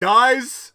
Guys,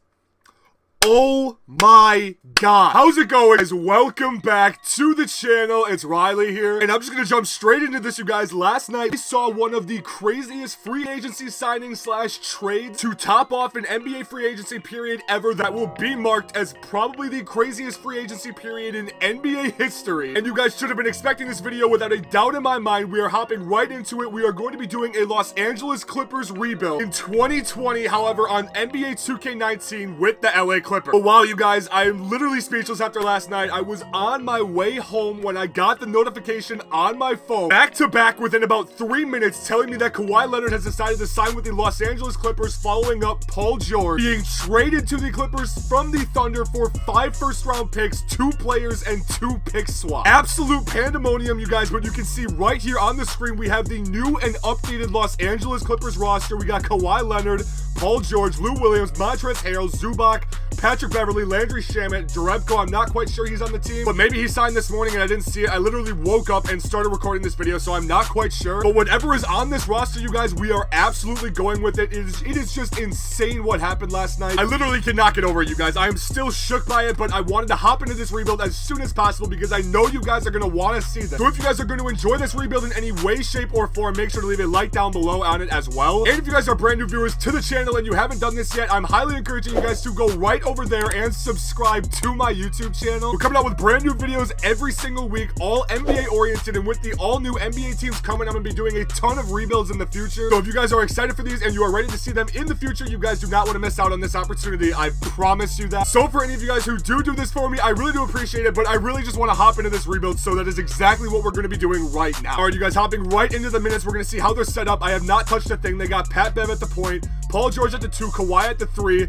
oh my god, how's it going, guys? Welcome back to the channel. It's Riley here, and I'm just gonna jump straight into this, you guys. Last night we saw one of the craziest free agency signings slash trades to top off an NBA free agency period ever that will be marked as probably the craziest free agency period in NBA history. And you guys should have been expecting this video without a doubt in my mind. We are hopping right into it. We are going to be doing a Los Angeles Clippers rebuild in 2020, however, on NBA 2K19 with the LA Clippers. But wow, you guys, I am literally speechless after last night. I was on my way home when I got the notification on my phone, back to back within about 3 minutes, telling me that Kawhi Leonard has decided to sign with the Los Angeles Clippers, following up Paul George being traded to the Clippers from the Thunder for 5 first-round picks, 2 players, and 2 pick swaps. Absolute pandemonium, you guys, but you can see right here on the screen, we have the new and updated Los Angeles Clippers roster. We got Kawhi Leonard, Paul George, Lou Williams, Montrezl, Harrell, Zubac, Patrick Beverly, Landry, Shamet, Jerebko. I'm not quite sure he's on the team, but maybe he signed this morning and I didn't see it. I literally woke up and started recording this video, so I'm not quite sure. But whatever is on this roster, you guys, we are absolutely going with it. It is just insane what happened last night. I literally cannot get over it, you guys. I am still shook by it, but I wanted to hop into this rebuild as soon as possible because I know you guys are going to want to see this. So if you guys are going to enjoy this rebuild in any way, shape, or form, make sure to leave a like down below on it as well. And if you guys are brand new viewers to the channel and you haven't done this yet, I'm highly encouraging you guys to go right over there and subscribe to my YouTube channel. We're coming out with brand new videos every single week, all NBA oriented, and with the all new NBA teams coming, I'm gonna be doing a ton of rebuilds in the future. So if you guys are excited for these and you are ready to see them in the future, you guys do not want to miss out on this opportunity. I promise you that. So for any of you guys who do this for me, I really do appreciate it, but I really just want to hop into this rebuild, so that is exactly what we're going to be doing right now. All right, you guys, hopping right into the minutes. We're going to see how they're set up. I have not touched a thing. They got Pat Bev at the point, Paul George at the 2, Kawhi at the 3,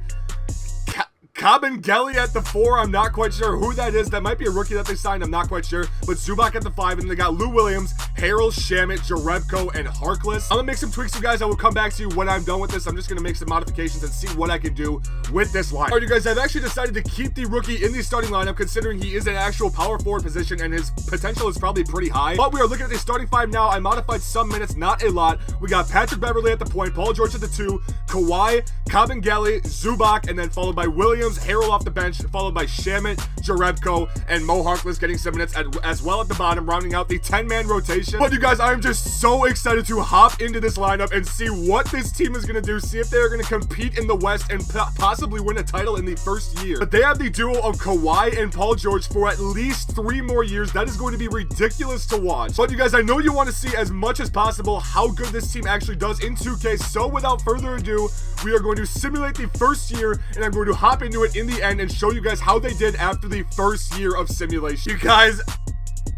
Kabengele at the 4. I'm not quite sure who that is. That might be a rookie that they signed. I'm not quite sure. But Zubac at the 5. And then they got Lou Williams, Harrell, Shamet, Jerebko, and Harkless. I'm going to make some tweaks, you guys. I will come back to you when I'm done with this. I'm just going to make some modifications and see what I can do with this line. All right, you guys, I've actually decided to keep the rookie in the starting lineup, considering he is an actual power forward position and his potential is probably pretty high. But we are looking at the starting 5 now. I modified some minutes, not a lot. We got Patrick Beverly at the point, Paul George at the 2, Kawhi, Kabengele, Zubac, and then followed by Williams, Harrell off the bench, followed by Shamet, Jerebko, and Mo Harkless getting some minutes as well at the bottom, rounding out the 10-man rotation. But you guys, I'm just so excited to hop into this lineup and see what this team is going to do, see if they're going to compete in the West and possibly win a title in the first year. But they have the duo of Kawhi and Paul George for at least 3 more years. That is going to be ridiculous to watch. But you guys, I know you want to see as much as possible how good this team actually does in 2K, so without further ado, we are going to simulate the first year, and I'm going to hop into it in the end and show you guys how they did after the first year of simulation. You guys,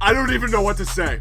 I don't even know what to say.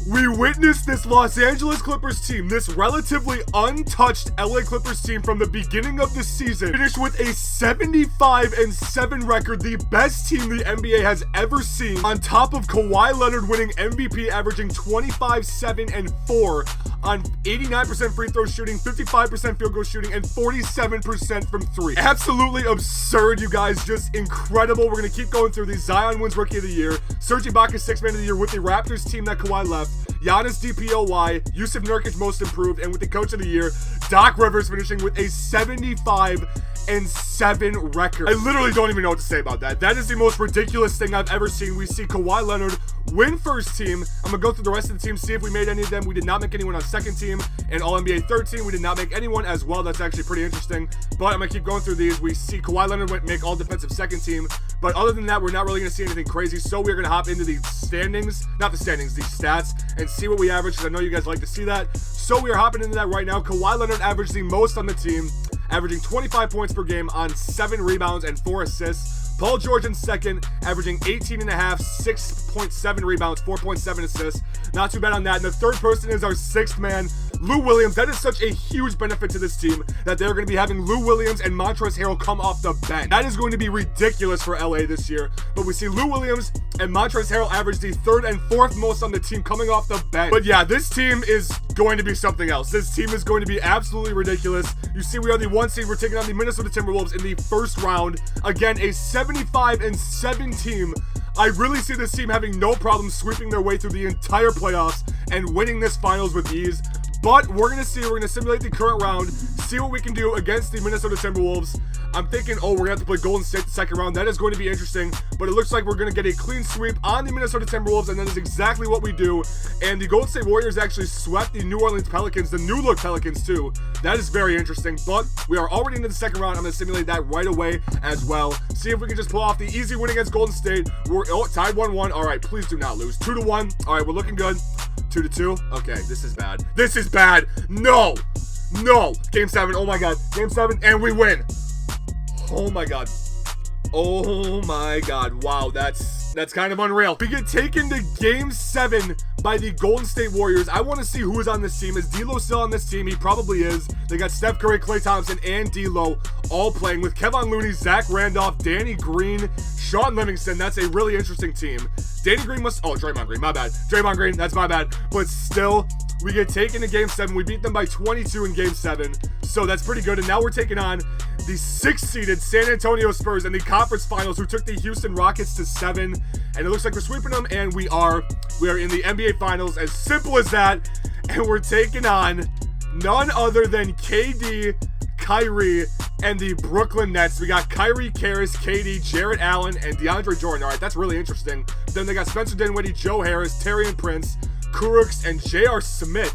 We witnessed this Los Angeles Clippers team, this relatively untouched LA Clippers team from the beginning of the season, finish with a 75-7 record, the best team the NBA has ever seen, on top of Kawhi Leonard winning MVP, averaging 25, 7, and 4 on 89% free throw shooting, 55% field goal shooting, and 47% from 3. Absolutely absurd, you guys. Just incredible. We're going to keep going through these. Zion wins Rookie of the Year. Serge Ibaka 6th Man of the Year with the Raptors team that Kawhi left. Giannis DPOY, Yusuf Nurkic Most Improved, and with the Coach of the Year, Doc Rivers finishing with a 75-7 record. I literally don't even know what to say about that. That is the most ridiculous thing I've ever seen. We see Kawhi Leonard win first team. I'm gonna go through the rest of the team, see if we made any of them. We did not make anyone on second team, and All-NBA third team, we did not make anyone as well. That's actually pretty interesting, but I'm gonna keep going through these. We see Kawhi Leonard make all defensive second team, but other than that, we're not really gonna see anything crazy, so we're gonna hop into the standings, not the standings, the stats, and see what we average, because I know you guys like to see that. So we are hopping into that right now. Kawhi Leonard averaged the most on the team, averaging 25 points per game on 7 rebounds and 4 assists. Paul George in second, averaging 18.5, 6.7 rebounds, 4.7 assists. Not too bad on that. And the third person is our 6th man, Lou Williams. That is such a huge benefit to this team that they're going to be having Lou Williams and Montrezl Harrell come off the bench. That is going to be ridiculous for LA this year. But we see Lou Williams and Montrezl Harrell average the 3rd and 4th most on the team coming off the bench. But yeah, this team is going to be something else. This team is going to be absolutely ridiculous. You see, we are the 1 seed. We're taking on the Minnesota Timberwolves in the first round. Again, a 75-7 team. I really see this team having no problem sweeping their way through the entire playoffs and winning this finals with ease. But we're going to see, we're going to simulate the current round, see what we can do against the Minnesota Timberwolves. I'm thinking, oh, we're going to have to play Golden State the second round. That is going to be interesting, but it looks like we're going to get a clean sweep on the Minnesota Timberwolves, and that is exactly what we do. And the Golden State Warriors actually swept the New Orleans Pelicans, the new look Pelicans too. That is very interesting, but we are already into the second round. I'm going to simulate that right away as well. See if we can just pull off the easy win against Golden State. We're tied 1-1. All right, please do not lose. 2-1. All right, we're looking good. 2-2. Okay, this is bad. This is bad. No. Game 7. Oh my God. Game 7, and we win. Oh my God. Oh my God. Wow, that's kind of unreal. We get taken to Game 7 by the Golden State Warriors. I want to see who is on this team. Is D'Lo still on this team? He probably is. They got Steph Curry, Klay Thompson, and D'Lo all playing with Kevon Looney, Zach Randolph, Danny Green, Sean Livingston. That's a really interesting team. Danny Green Draymond Green, my bad. Draymond Green, that's my bad. But still, we get taken to Game 7. We beat them by 22 in Game 7. So that's pretty good. And now we're taking on the 6th-seeded San Antonio Spurs in the conference finals, who took the Houston Rockets to 7. And it looks like we're sweeping them, and we are in the NBA Finals. As simple as that. And we're taking on none other than KD, Kyrie, and the Brooklyn Nets. We got Kyrie, Karras, KD, Jarrett Allen, and DeAndre Jordan. All right, that's really interesting. Then they got Spencer Dinwiddie, Joe Harris, Taurean Prince, Kurucs, and J.R. Smith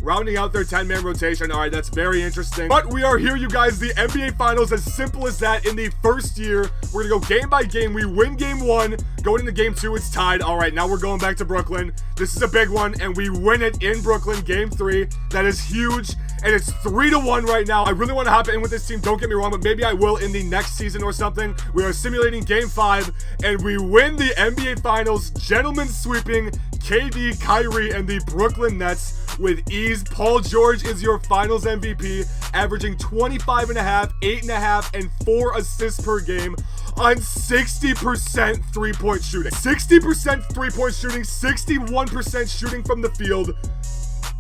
rounding out their 10-man rotation. All right, that's very interesting. But we are here, you guys. The NBA Finals, as simple as that. In the first year, we're going to go game by game. We win Game 1. Going into Game 2, it's tied. All right, now we're going back to Brooklyn. This is a big one, and we win it in Brooklyn, Game 3. That is huge, and it's 3-1 right now. I really want to hop in with this team, don't get me wrong, but maybe I will in the next season or something. We are simulating Game 5, and we win the NBA Finals, gentlemen sweeping KD, Kyrie, and the Brooklyn Nets with ease. Paul George is your Finals MVP, averaging 25.5, 8.5, and 4 assists per game on 60% three-point shooting. 60% three-point shooting, 61% shooting from the field.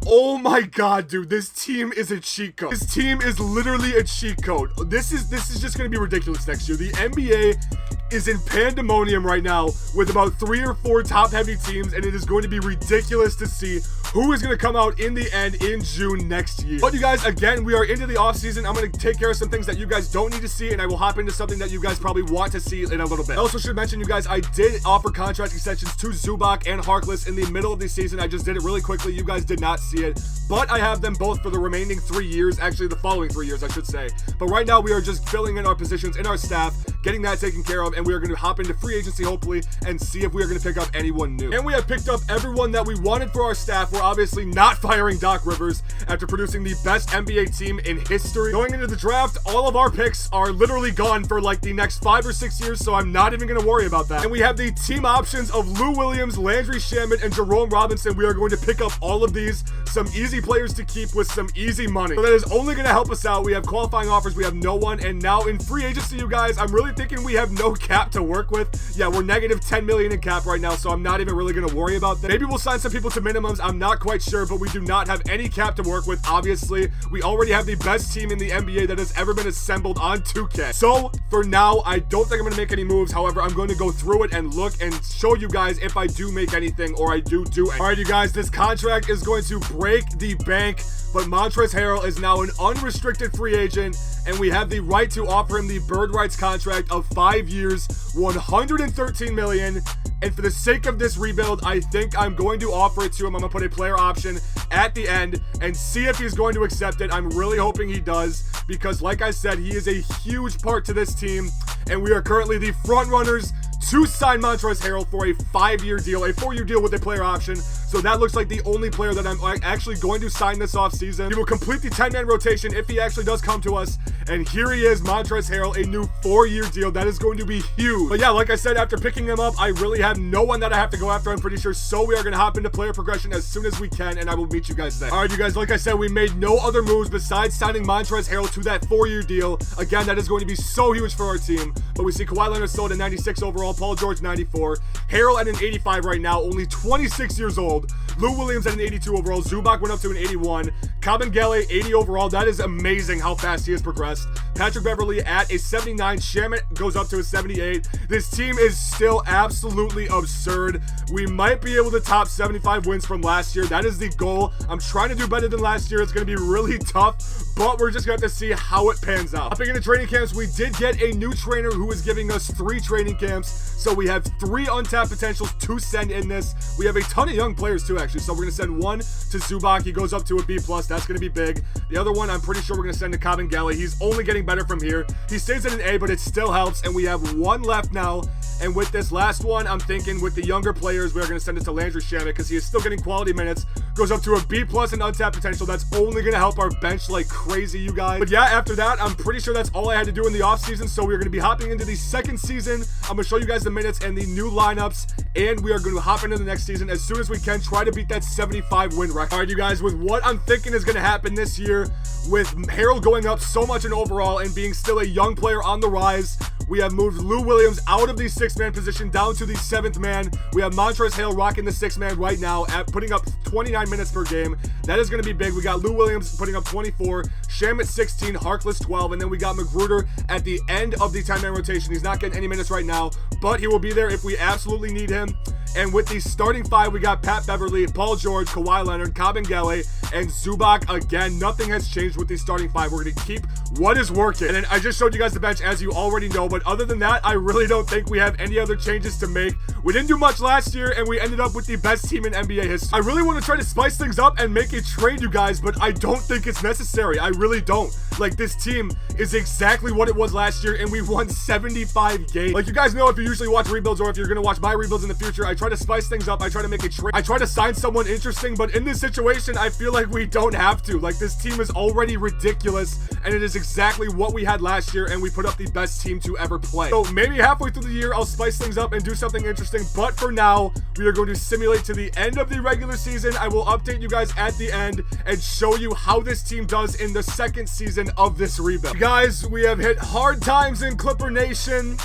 Oh my God, dude, this team is a cheat code. This team is literally a cheat code. This is just going to be ridiculous next year. The NBA is in pandemonium right now with about 3 or 4 top-heavy teams, and it is going to be ridiculous to see who is going to come out in the end in June next year. But you guys, again, we are into the offseason. I'm going to take care of some things that you guys don't need to see, and I will hop into something that you guys probably want to see in a little bit. I also should mention, you guys, I did offer contract extensions to Zubac and Harkless in the middle of the season. I just did it really quickly. You guys did not see it, but I have them both for the remaining 3 years, actually the following 3 years, I should say. But right now, we are just filling in our positions in our staff, getting that taken care of, and we are going to hop into free agency, hopefully, and see if we are going to pick up anyone new. And we have picked up everyone that we wanted for our staff. We're obviously not firing Doc Rivers after producing the best NBA team in history. Going into the draft, all of our picks are literally gone for like the next 5 or 6 years, so I'm not even going to worry about that. And we have the team options of Lou Williams, Landry Shamet, and Jerome Robinson. We are going to pick up all of these, some easy players to keep with some easy money. So that is only going to help us out. We have qualifying offers, we have no one, and now in free agency, you guys, I'm really thinking we have no cap to work with. Yeah, we're negative 10 million in cap right now, so I'm not even really going to worry about that. Maybe we'll sign some people to minimums. I'm not quite sure, but we do not have any cap to work with. Obviously, we already have the best team in the NBA that has ever been assembled on 2K. So for now, I don't think I'm going to make any moves. However, I'm going to go through it and look and show you guys if I do make anything or I do anything. All right, you guys, this contract is going to break the bank, but Montrezl Harrell is now an unrestricted free agent, and we have the right to offer him the bird rights contract of 5 years, $113 million. And for the sake of this rebuild, I think I'm going to offer it to him. I'm going to put a player option at the end and see if he's going to accept it. I'm really hoping he does, because like I said, he is a huge part to this team, and we are currently the front runners to sign Montrezl Harrell for a 5-year deal, a 4-year deal with a player option. So that looks like the only player that I'm actually going to sign this offseason. He will complete the 10-man rotation if he actually does come to us. And here he is, Montrezl Harrell, a new 4-year deal. That is going to be huge. But yeah, like I said, after picking him up, I really have no one that I have to go after, I'm pretty sure. So we are going to hop into player progression as soon as we can, and I will meet you guys there. All right, you guys, like I said, we made no other moves besides signing Montrezl Harrell to that 4-year deal. Again, that is going to be so huge for our team. But we see Kawhi Leonard still at a 96 overall, Paul George 94, Harrell at an 85 right now, only 26 years old. Lou Williams at an 82 overall. Zubac went up to an 81. Kabengele 80 overall. That is amazing how fast he has progressed. Patrick Beverley at a 79. Shamet goes up to a 78. This team is still absolutely absurd. We might be able to top 75 wins from last year. That is the goal. I'm trying to do better than last year. It's going to be really tough, but we're just going to have to see how it pans out. Hopping into training camps, we did get a new trainer who is giving us 3 training camps. So we have 3 untapped potentials to send in this. We have a ton of young players too, actually. So we're going to send one to Zubac. He goes up to a B+. That's going to be big. The other one, I'm pretty sure we're going to send to Kabengele. He's only getting better from here. He stays at an A, but it still helps. And we have 1 left now. And with this last one, I'm thinking with the younger players, we're going to send it to Landry Shamet because he is still getting quality minutes. Goes up to a B+ in untapped potential. That's only going to help our bench like crazy, you guys. But yeah, after that, I'm pretty sure that's all I had to do in the offseason. So we're going to be hopping into the second season. I'm going to show you guys the minutes and the new lineups. And we are going to hop into the next season as soon as we can. Try to beat that 75 win record. All right, you guys, with what I'm thinking is going to happen this year, with Harrell going up so much in overall and being still a young player on the rise, we have moved Lou Williams out of the 6th-man position down to the 7th man. We have Montrezl rocking the 6th man right now at putting up 29 minutes per game. That is going to be big. We got Lou Williams putting up 24, Shamet 16, Harkless 12, and then we got Magruder at the end of the 10-man rotation. He's not getting any minutes right now, but he will be there if we absolutely need him. And with the starting 5, we got Pat Beverly, Paul George, Kawhi Leonard, Kabengele, and Zubac. Again, nothing has changed with the starting 5. We're going to keep what is working. And then I just showed you guys the bench, as you already know. But other than that, I really don't think we have any other changes to make. We didn't do much last year, and we ended up with the best team in NBA history. I really want to try to spice things up and make a trade, you guys, but I don't think it's necessary. I really don't. Like, this team is exactly what it was last year, and we won 75 games. Like, you guys know, if you usually watch rebuilds or if you're going to watch my rebuilds in the future, I try to spice things up. I try to make a trade. I try to sign someone interesting, but in this situation, I feel like we don't have to. Like, this team is already ridiculous, and it is exactly what we had last year, and we put up the best team to ever play. So maybe halfway through the year, I'll spice things up and do something interesting, but for now, we are going to simulate to the end of the regular season. I will update you guys at the end and show you how this team does in the second season of this rebuild. Guys, we have hit hard times in Clipper Nation.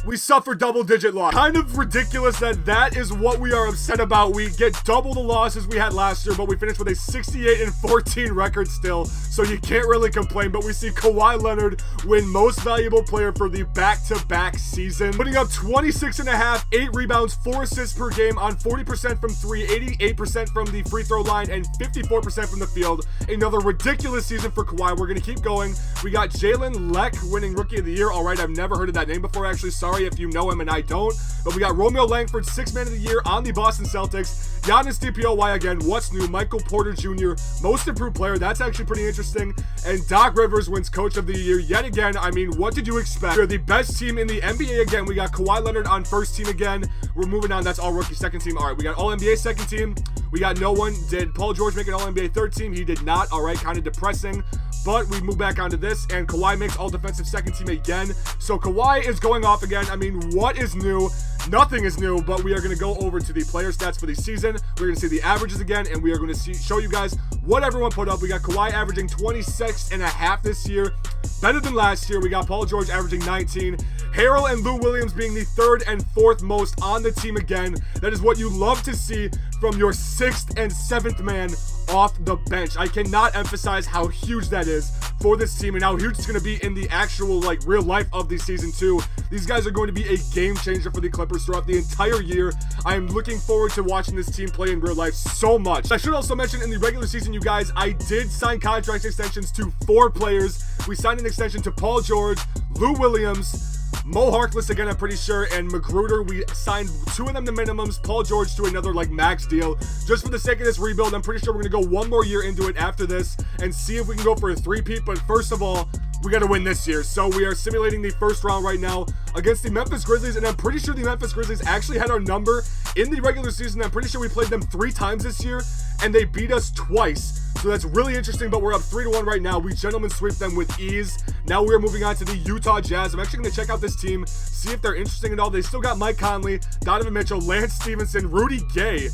We suffer double-digit loss. Kind of ridiculous that is what we are upset about. We get double the losses we had last year, but we finished with a 68-14 record still, so you can't really complain. But we see Kawhi Leonard win most valuable player for the back-to-back season, putting up 26.5, 8 rebounds, 4 assists per game on 40% from 3, 88% from the free throw line, and 54% from the field. Another ridiculous season for Kawhi. We're going to keep going. We got Jalen Leck winning Rookie of the Year. All right, I've never heard of that name before, actually. Sorry if you know him and I don't. But we got Romeo Langford, 6th man of the year on the Boston Celtics. Giannis DPOY again. What's new? Michael Porter Jr., most improved player. That's actually pretty interesting. And Doc Rivers wins Coach of the Year yet again. I mean, what did you expect? We're the best team in the NBA again. We got Kawhi Leonard on first team again. We're moving on. That's all rookie second team. All right, we got all NBA second team. We got no one. Did Paul George make an all NBA third team? He did not. All right, kind of depressing. But we move back onto this, and Kawhi makes all defensive second team again. So Kawhi is going off again. I mean, what is new? Nothing is new, but we are going to go over to the player stats for the season. We're going to see the averages again, and we are going to show you guys what everyone put up. We got Kawhi averaging 26.5 this year. Better than last year. We got Paul George averaging 19. Harrell and Lou Williams being the 3rd and 4th most on the team again. That is what you love to see from your 6th and 7th man off the bench. I cannot emphasize how huge that is for this team and how huge it's going to be in the actual, like, real life of the season too. These guys are going to be a game changer for the Clippers throughout the entire year. I am looking forward to watching this team play in real life so much. I should also mention in the regular season, you guys, I did sign contract extensions to 4 players. We signed an extension to Paul George, Lou Williams, Mo Harkless again, I'm pretty sure, and Magruder. We signed 2 of them to minimums, Paul George to another like max deal. Just for the sake of this rebuild, I'm pretty sure we're going to go 1 more year into it after this and see if we can go for a 3-peat. But first of all, we got to win this year. So we are simulating the first round right now against the Memphis Grizzlies, and I'm pretty sure the Memphis Grizzlies actually had our number in the regular season. I'm pretty sure we played them 3 times this year, and they beat us twice. So that's really interesting, but we're up 3-1 right now. We gentlemen sweep them with ease. Now we're moving on to the Utah Jazz. I'm actually going to check out this team, see if they're interesting at all. They still got Mike Conley, Donovan Mitchell, Lance Stevenson, Rudy Gay,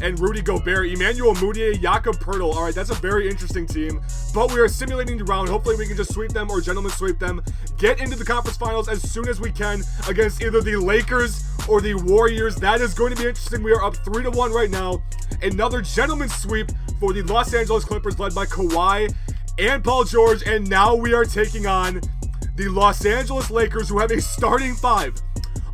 and Rudy Gobert, Emmanuel Mudiay, Jakob Poeltl. All right, that's a very interesting team, but we are simulating the round. Hopefully we can just sweep them or gentlemen sweep them, get into the conference finals as soon as we can against either the Lakers or the Warriors. That is going to be interesting. We are up 3-1 right now. Another gentleman sweep for the Los Angeles Clippers led by Kawhi and Paul George, and now we are taking on the Los Angeles Lakers, who have a starting 5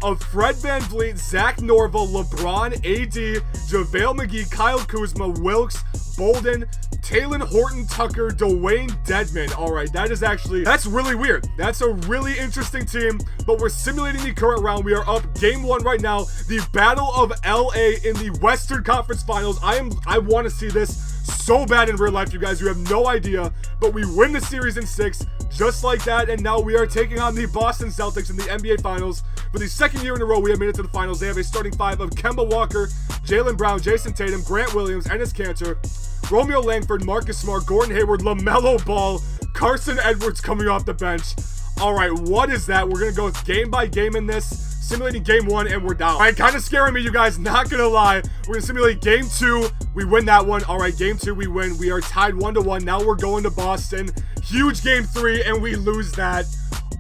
of Fred VanVleet, Zach Norville, LeBron, AD, JaVale McGee, Kyle Kuzma, Wilkes, Bolden, Taylor Horton Tucker, Dwayne Dedmon. All right, that's really weird. That's a really interesting team, but we're simulating the current round. We are up game 1 right now. The Battle of LA in the Western Conference Finals. I want to see this so bad in real life, you guys. You have no idea, but we win the series in 6 just like that, and now we are taking on the Boston Celtics in the NBA Finals. For the second year in a row, we have made it to the finals. They have a starting 5 of Kemba Walker, Jaylen Brown, Jason Tatum, Grant Williams, Enes Kanter, Romeo Langford, Marcus Smart, Gordon Hayward, LaMelo Ball, Carson Edwards coming off the bench. All right, what is that? We're going to go game by game in this, simulating game 1, and we're down. All right, kind of scaring me, you guys, not going to lie. We're going to simulate game 2. We win that one. All right, game 2, we win. We are tied 1-1. Now we're going to Boston. Huge game 3, and we lose that.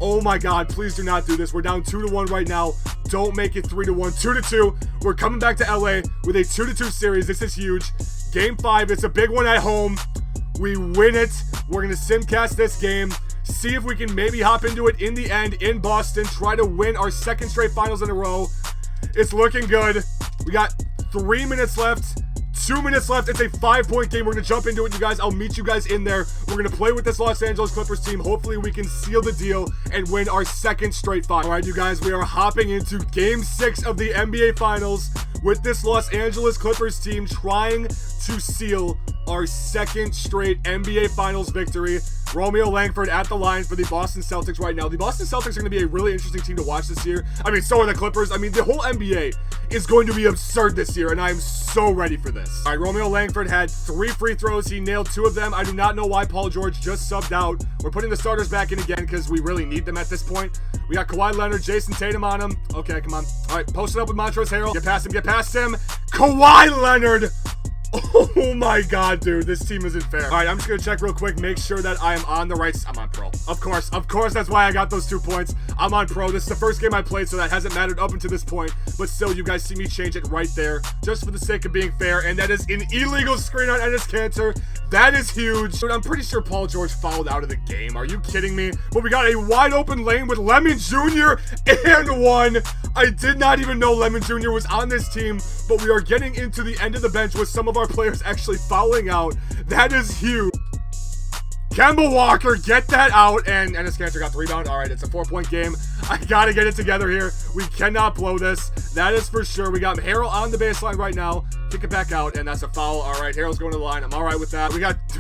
Oh my God, please do not do this. We're down 2-1 right now. Don't make it 3-1, 2-2. We're coming back to LA with a 2-2 series. This is huge. Game 5, it's a big one at home. We win it. We're going to simcast this game. See if we can maybe hop into it in the end in Boston. Try to win our 2nd straight finals in a row. It's looking good. We got 3 minutes left. 2 minutes left. It's a 5-point game. We're going to jump into it, you guys. I'll meet you guys in there. We're going to play with this Los Angeles Clippers team. Hopefully, we can seal the deal and win our 2nd straight final. All right, you guys, we are hopping into game 6 of the NBA Finals with this Los Angeles Clippers team trying to seal our 2nd straight NBA Finals victory. Romeo Langford at the line for the Boston Celtics right now. The Boston Celtics are going to be a really interesting team to watch this year. I mean, so are the Clippers. I mean, the whole NBA is going to be absurd this year, and I am so ready for this. All right, Romeo Langford had 3 free throws. He nailed 2 of them. I do not know why Paul George just subbed out. We're putting the starters back in again because we really need them at this point. We got Kawhi Leonard, Jason Tatum on him. Okay, come on. All right, post it up with Montrezl Harrell. Get past him, get past him. Kawhi Leonard. Oh my God, dude, this team isn't fair. All right, I'm just gonna check real quick, make sure that I am on the right. I'm on pro. Of course, that's why I got those 2 points. I'm on pro. This is the first game I played, so that hasn't mattered up until this point. But still, you guys see me change it right there, just for the sake of being fair. And that is an illegal screen on Enes Kanter. That is huge. Dude, I'm pretty sure Paul George fouled out of the game. Are you kidding me? But we got a wide open lane with Lemon Jr. and 1. I did not even know Lemon Jr. was on this team, but we are getting into the end of the bench with some of our players actually fouling out. That is huge. Kemba Walker, get that out, and Enes Kanter got the rebound. All right, it's a 4-point game. I gotta get it together here. We cannot blow this. That is for sure. We got Harrell on the baseline right now. Kick it back out, and that's a foul. All right, Harrell's going to the line. I'm all right with that. We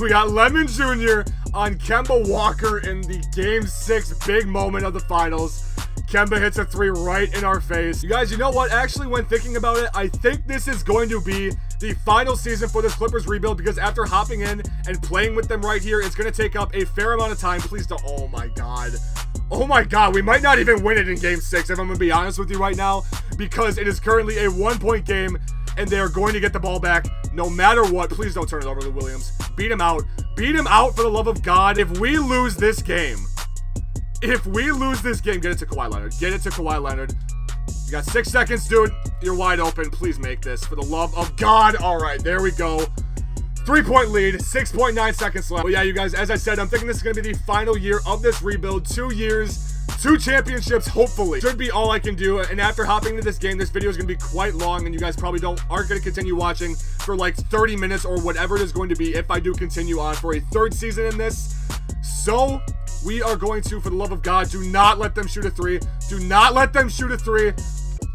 got Lemon Jr. on Kemba Walker in the Game 6 big moment of the finals. Kemba hits a 3 right in our face. You guys, you know what? Actually, when thinking about it, I think this is going to be the final season for this Clippers rebuild, because after hopping in and playing with them right here, it's going to take up a fair amount of time. Please don't. Oh my God. Oh my God. We might not even win it in game 6, if I'm going to be honest with you right now, because it is currently a 1-point game and they are going to get the ball back no matter what. Please don't turn it over to Williams. Beat him out. Beat him out, for the love of God. If we lose this game, get it to Kawhi Leonard. Get it to Kawhi Leonard. You got 6 seconds, dude. You're wide open. Please make this, for the love of God. All right, there we go. 3-point lead, 6.9 seconds left. But yeah, you guys, as I said, I'm thinking this is going to be the final year of this rebuild. 2 years, 2 championships, hopefully. Should be all I can do. And after hopping into this game, this video is going to be quite long, and you guys probably aren't going to continue watching for like 30 minutes or whatever it is going to be if I do continue on for a 3rd season in this. So we are going to, for the love of God, do not let them shoot a 3. Do not let them shoot a 3.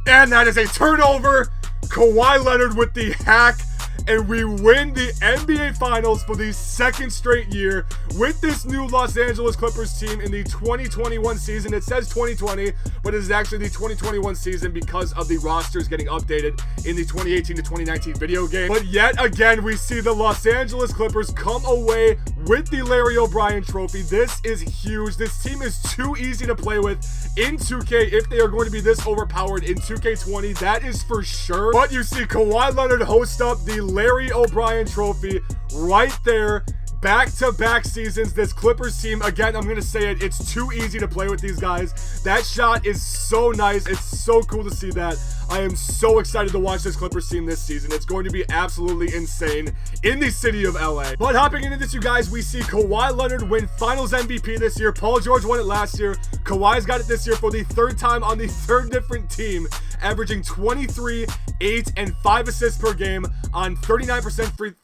And that is a turnover. Kawhi Leonard with the hack. And we win the NBA Finals for the 2nd straight year with this new Los Angeles Clippers team in the 2021 season. It says 2020, but it is actually the 2021 season because of the rosters getting updated in the 2018 to 2019 video game. But yet again, we see the Los Angeles Clippers come away with the Larry O'Brien trophy. This is huge. This team is too easy to play with in 2K if they are going to be this overpowered in 2K20. That is for sure. But you see Kawhi Leonard host up the Larry O'Brien trophy right there. Back-to-back seasons, this Clippers team, again, I'm going to say it, it's too easy to play with these guys. That shot is so nice. It's so cool to see that. I am so excited to watch this Clippers team this season. It's going to be absolutely insane in the city of LA. But hopping into this, you guys, we see Kawhi Leonard win Finals MVP this year. Paul George won it last year. Kawhi's got it this year for the 3rd time on the 3rd different team, averaging 23, 8, and 5 assists per game on 39%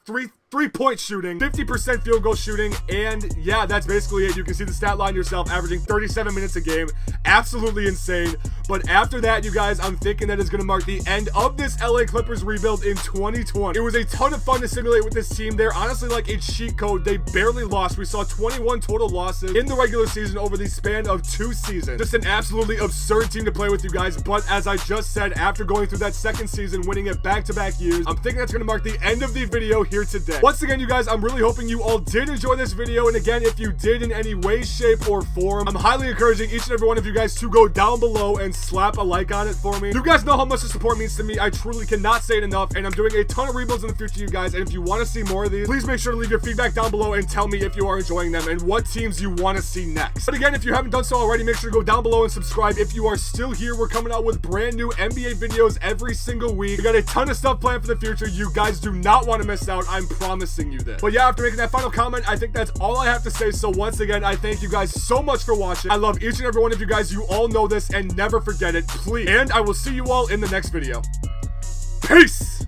3-point shooting, 50% field goal shooting, and yeah, that's basically it. You can see the stat line yourself, averaging 37 minutes a game. Absolutely insane. But after that, you guys, I'm thinking that is going to mark the end of this LA Clippers rebuild in 2020. It was a ton of fun to simulate with this team. They're honestly like a cheat code. They barely lost. We saw 21 total losses in the regular season over the span of 2 seasons. Just an absolutely absurd team to play with, you guys. But as I just said, after going through that second season, winning it back-to-back years, I'm thinking that's going to mark the end of the video here today. Once again, you guys, I'm really hoping you all did enjoy this video. And again, if you did in any way, shape, or form, I'm highly encouraging each and every one of you guys to go down below and slap a like on it for me. You guys know how much the support means to me. I truly cannot say it enough, and I'm doing a ton of rebuilds in the future, you guys, and if you want to see more of these, please make sure to leave your feedback down below and tell me if you are enjoying them and what teams you want to see next. But again, if you haven't done so already, make sure to go down below and subscribe if you are still here. We're coming out with brand new NBA videos every single week. We got a ton of stuff planned for the future. You guys do not want to miss out. I'm promising you this. But yeah, after making that final comment, I think that's all I have to say. So once again, I thank you guys so much for watching. I love each and every one of you guys. You all know this, and never forget it, please. And I will see you all in the next video. Peace!